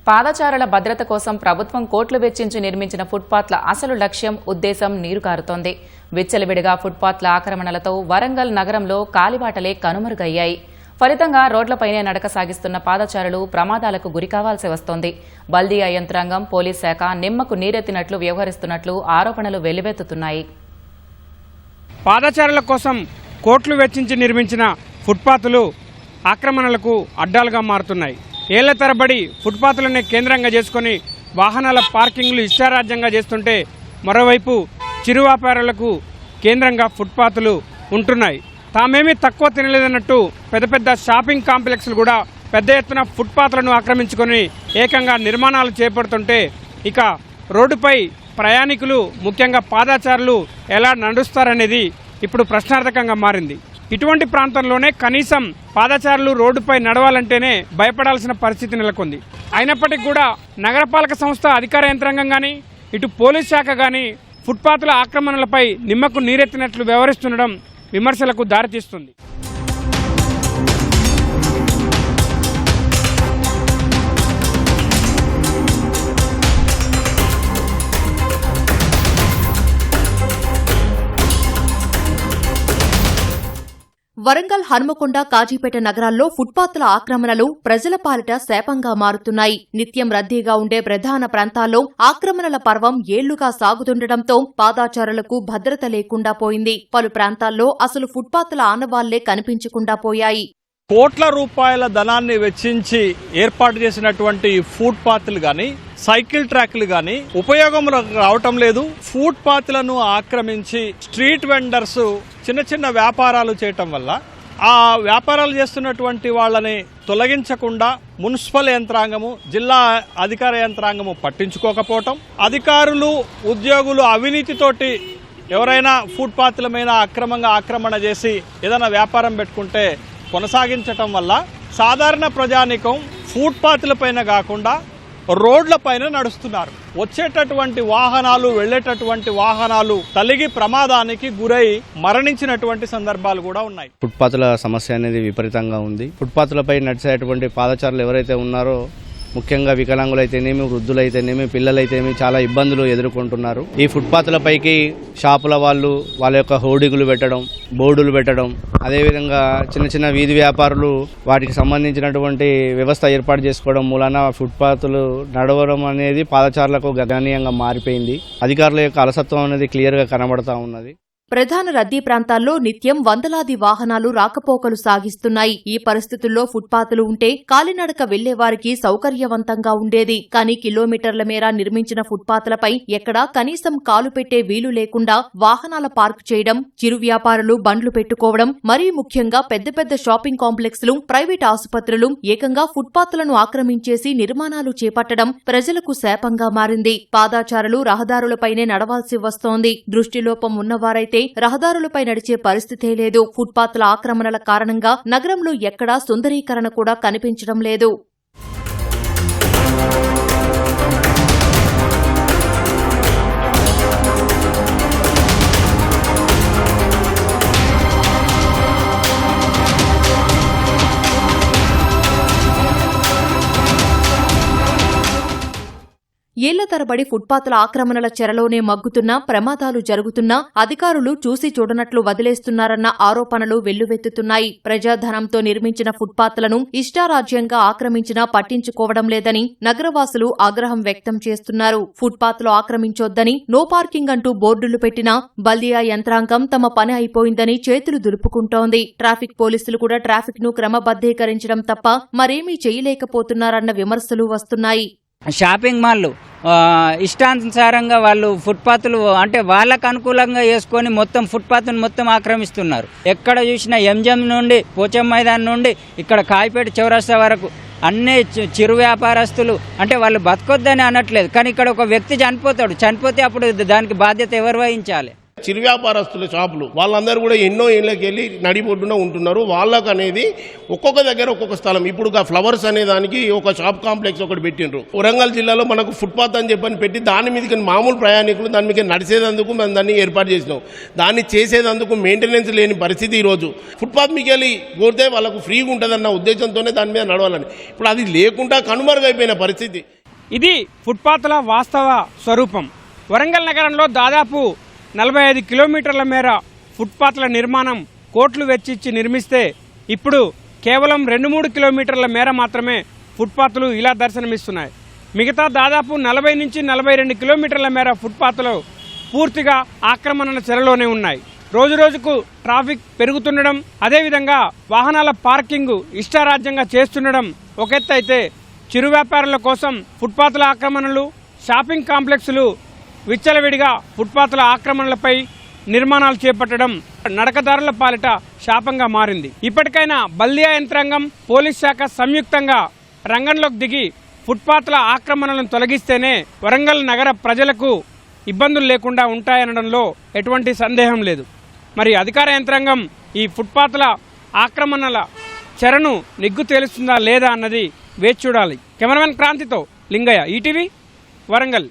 పాదచారుల భద్రత కోసం ప్రభుత్వం కోట్లు వెచ్చించి నిర్మించిన ఫుట్పాత్ల అసలు లక్ష్యం ఉద్దేశం నీరు కారుతోంది. విచ్చలవిడిగా ఫుట్పాత్ల ఆక్రమణలతో వరంగల్ నగరంలో కాలిబాటలే కనుమరుగయ్యాయి. ఫలితంగా రోడ్లపైనే నడక సాగిస్తున్న పాదచారులు ప్రమాదాలకు గురికావాల్సి వస్తోంది. బల్దియా యంత్రాంగం, పోలీస్ శాఖ నిమ్మకు నీరెత్తినట్లు వ్యవహరిస్తున్నట్లు ఆరోపణలు వెల్లువెత్తుతున్నాయి. పాదచారుల కోసం కోట్లు వెచ్చించి నిర్మించిన ఫుట్పాత్లు ఆక్రమణలకు అడ్డాలుగా మారుతున్నాయి. ఏళ్ల తరబడి ఫుట్పాత్లనే కేంద్రంగా చేసుకుని వాహనాల పార్కింగ్లు ఇష్టారాజ్యంగా చేస్తుంటే మరోవైపు చిరు వ్యాపారులకు కేంద్రంగా ఫుట్పాత్లు ఉంటున్నాయి. తామేమీ తక్కువ తినలేదన్నట్టు పెద్ద పెద్ద షాపింగ్ కాంప్లెక్స్లు కూడా పెద్ద ఎత్తున ఫుట్పాత్లను ఆక్రమించుకొని ఏకంగా నిర్మాణాలు చేపడుతుంటే ఇక రోడ్డుపై ప్రయాణికులు ముఖ్యంగా పాదచారులు ఎలా నడుస్తారనేది ఇప్పుడు ప్రశ్నార్థకంగా మారింది. ఇటువంటి ప్రాంతంలోనే కనీసం పాదచారులు రోడ్డుపై నడవాలంటేనే భయపడాల్సిన పరిస్థితి నెలకొంది. అయినప్పటికీ కూడా నగరపాలక సంస్థ అధికార యంత్రాంగం కానీ ఇటు పోలీస్ శాఖ కానీ ఫుట్పాత్ల ఆక్రమణలపై నిమ్మకు నీరెత్తినట్లు వ్యవహరిస్తుండడం విమర్శలకు దారితీస్తుంది. వరంగల్, హన్మకొండ, కాజీపేట నగరాల్లో ఫుట్పాత్ల ఆక్రమణలు ప్రజల పాలిట శాపంగా మారుతున్నాయి. నిత్యం రద్దీగా ఉండే ప్రధాన ప్రాంతాల్లో ఆక్రమణల పర్వం ఏళ్లుగా సాగుతుండటంతో పాదాచారులకు భద్రత లేకుండా పోయింది. పలు ప్రాంతాల్లో అసలు ఫుట్పాత్ల ఆనవాళ్లే కనిపించకుండా పోయాయి. కోట్ల రూపాయల ధనాన్ని వెచ్చించి ఏర్పాటు చేసినటువంటి ఫుట్పాత్లు గాని, సైకిల్ ట్రాక్లు గాని ఉపయోగం రావటం లేదు. ఫుట్పాత్లను ఆక్రమించి స్ట్రీట్ వెండర్స్ చిన్న చిన్న వ్యాపారాలు చేయటం వల్ల ఆ వ్యాపారాలు చేస్తున్నటువంటి వాళ్ళని తొలగించకుండా మున్సిపల్ యంత్రాంగము, జిల్లా అధికార యంత్రాంగము పట్టించుకోకపోవటం, అధికారులు, ఉద్యోగులు అవినీతితోటి ఎవరైనా ఫుట్పాత్ల మీద అక్రమంగా ఆక్రమణ చేసి ఏదైనా వ్యాపారం పెట్టుకుంటే కొనసాగించటం వల్ల సాధారణ ప్రజానికం ఫుట్పాత్ల పైన కాకుండా రోడ్ల పైన నడుస్తున్నారు. వచ్చేటటువంటి వాహనాలు, వెళ్లేటటువంటి వాహనాలు తలిగి ప్రమాదానికి గురై మరణించినటువంటి సందర్భాలు కూడా ఉన్నాయి. ఫుట్పాత్ల సమస్య అనేది విపరీతంగా ఉంది. ఫుట్పాత్లపై నడిచేటువంటి పాదచారులు ఎవరైతే ఉన్నారో ముఖ్యంగా వికలాంగులైతేనేమి, వృద్ధులైతేనేమి, పిల్లలైతేనేమి చాలా ఇబ్బందులు ఎదుర్కొంటున్నారు. ఈ ఫుట్పాత్లపైకి షాపుల వాళ్ళు వాళ్ళ యొక్క హోర్డింగులు పెట్టడం, బోర్డులు పెట్టడం, అదేవిధంగా చిన్న చిన్న వీధి వ్యాపారులు వాటికి సంబంధించినటువంటి వ్యవస్థ ఏర్పాటు చేసుకోవడం మూలన ఫుట్పాత్లు నడవడం అనేది పాదచారులకు గణనీయంగా మారిపోయింది. అధికారుల యొక్క అలసత్వం అనేది క్లియర్గా కనబడతా ఉన్నది. ప్రధాన రద్దీ ప్రాంతాల్లో నిత్యం వందలాది వాహనాలు రాకపోకలు సాగిస్తున్నాయి. ఈ పరిస్థితుల్లో ఫుట్పాత్లు ఉంటే కాలినడక వెళ్లేవారికి సౌకర్యవంతంగా ఉండేది. కానీ కిలోమీటర్ల మేర నిర్మించిన ఫుట్పాత్లపై ఎక్కడా కనీసం కాలు పెట్టే వీలు లేకుండా వాహనాల పార్క్ చేయడం, చిరు వ్యాపారులు బండ్లు పెట్టుకోవడం, మరీ ముఖ్యంగా పెద్ద పెద్ద షాపింగ్ కాంప్లెక్స్లు, ప్రైవేట్ ఆసుపత్రులు ఏకంగా ఫుట్పాత్లను ఆక్రమించేసి నిర్మాణాలు చేపట్టడం ప్రజలకు శాపంగా మారింది. పాదాచారులు రహదారులపైనే నడవాల్సి వస్తోంది. దృష్టిలోపం ఉన్నవారైతే రహదారులపై నడిచే పరిస్థితే లేదు. ఫుట్పాత్ల ఆక్రమణల కారణంగా నగరంలో ఎక్కడా సుందరీకరణ కూడా కనిపించడం లేదు. ఏళ్ల తరబడి ఫుట్పాత్ల ఆక్రమణల చెరలోనే మగ్గుతున్నా, ప్రమాదాలు జరుగుతున్నా అధికారులు చూసి చూడనట్లు వదిలేస్తున్నారన్న ఆరోపణలు వెల్లువెత్తుతున్నాయి. ప్రజాధనంతో నిర్మించిన ఫుట్పాత్లను ఇష్టారాజ్యంగా ఆక్రమించినా పట్టించుకోవడం లేదని నగరవాసులు ఆగ్రహం వ్యక్తం చేస్తున్నారు. ఫుట్పాత్లు ఆక్రమించొద్దని, నో పార్కింగ్ అంటూ బోర్డులు పెట్టినా బల్దియా యంత్రాంగం తమ పని అయిపోయిందని చేతులు దులుపుకుంటోంది. ట్రాఫిక్ పోలీసులు కూడా ట్రాఫిక్ ను క్రమబద్దీకరించడం తప్ప మరేమీ చేయలేకపోతున్నారన్న విమర్శలు వస్తున్నాయి. షాపింగ్ మాల్లు ఇష్టానుసారంగా వాళ్ళు ఫుట్పాత్లు అంటే వాళ్ళకు అనుకూలంగా వేసుకొని మొత్తం ఫుట్పాత్ను మొత్తం ఆక్రమిస్తున్నారు. ఎక్కడ చూసినా ఎంజం నుండి పోచం మైదాన్ నుండి ఇక్కడ కాయిపేట చౌరస్తా వరకు అన్నీ చిరు వ్యాపారస్తులు. అంటే వాళ్ళు బతకొద్దని అనట్లేదు, కానీ ఇక్కడ ఒక వ్యక్తి చనిపోతే అప్పుడు దానికి బాధ్యత ఎవరు వహించాలి? చిరు వ్యాపారస్తుల షాపులు వాళ్ళందరూ కూడా ఎన్నో ఏళ్ళకి వెళ్ళి నడిబొడ్డున ఉంటున్నారు. వాళ్ళకు అనేది ఒక్కొక్క దగ్గర ఒక్కొక్క స్థలం. ఇప్పుడు ఫ్లవర్స్ అనే దానికి ఒక షాప్ కాంప్లెక్స్ ఒకటి పెట్టిండ్రు. వరంగల్ జిల్లాలో మనకు ఫుట్పాత్ అని చెప్పని పెట్టి దాని మీదకి మామూలు ప్రయాణికులు దాని మీద నడిచేందుకు మనం దాన్ని ఏర్పాటు చేసినాం. దాన్ని చేసేందుకు మెయింటెనెన్స్ లేని పరిస్థితి ఈరోజు. ఫుట్పాత్ మీకు వెళ్ళి కోరితే వాళ్ళకు ఫ్రీగా ఉంటుందన్న ఉద్దేశంతోనే దాని మీద నడవాలని. ఇప్పుడు అది లేకుండా కనుమరుగైపోయిన పరిస్థితి. ఇది ఫుట్పాత్ల వాస్తవ స్వరూపం. వరంగల్ నగరంలో దాదాపు 45 కిలోమీటర్ల మేర ఫుట్పాత్ల నిర్మాణం కోట్లు వెచ్చించి నిర్మిస్తే ఇప్పుడు కేవలం 2-3 కిలోమీటర్ల మేర మాత్రమే ఫుట్పాత్లు ఇలా దర్శనమిస్తున్నాయి. మిగతా దాదాపు 40 నుంచి 42 కిలోమీటర్ల మేర ఫుట్పాత్లు పూర్తిగా ఆక్రమణల చెరలోనే ఉన్నాయి. రోజురోజుకు ట్రాఫిక్ పెరుగుతుండడం, అదేవిధంగా వాహనాల పార్కింగ్ ఇష్టారాజ్యంగా చేస్తుండడం ఒక ఎత్తు అయితే, చిరు వ్యాపారుల కోసం ఫుట్పాత్ల ఆక్రమణలు, షాపింగ్ కాంప్లెక్స్లు విచ్చలవిడిగా ఫుట్పాత్ల ఆక్రమణలపై నిర్మాణాలు చేపట్టడం నడకదారుల పాలిట శాపంగా మారింది. ఇప్పటికైనా బల్దియా యంత్రాంగం, పోలీస్ శాఖ సంయుక్తంగా రంగంలోకి దిగి ఫుట్పాత్ల ఆక్రమణలను తొలగిస్తేనే వరంగల్ నగర ప్రజలకు ఇబ్బందులు లేకుండా ఉంటాయనడంలో ఎటువంటి సందేహం లేదు. మరి అధికార యంత్రాంగం ఈ ఫుట్పాత్ల ఆక్రమణల చెరను నిగ్గు తేలుస్తుందా లేదా అన్నది వేచి చూడాలి. కెమెరామెన్ క్రాంతితో లింగయ్య, ఈటీవీ, వరంగల్.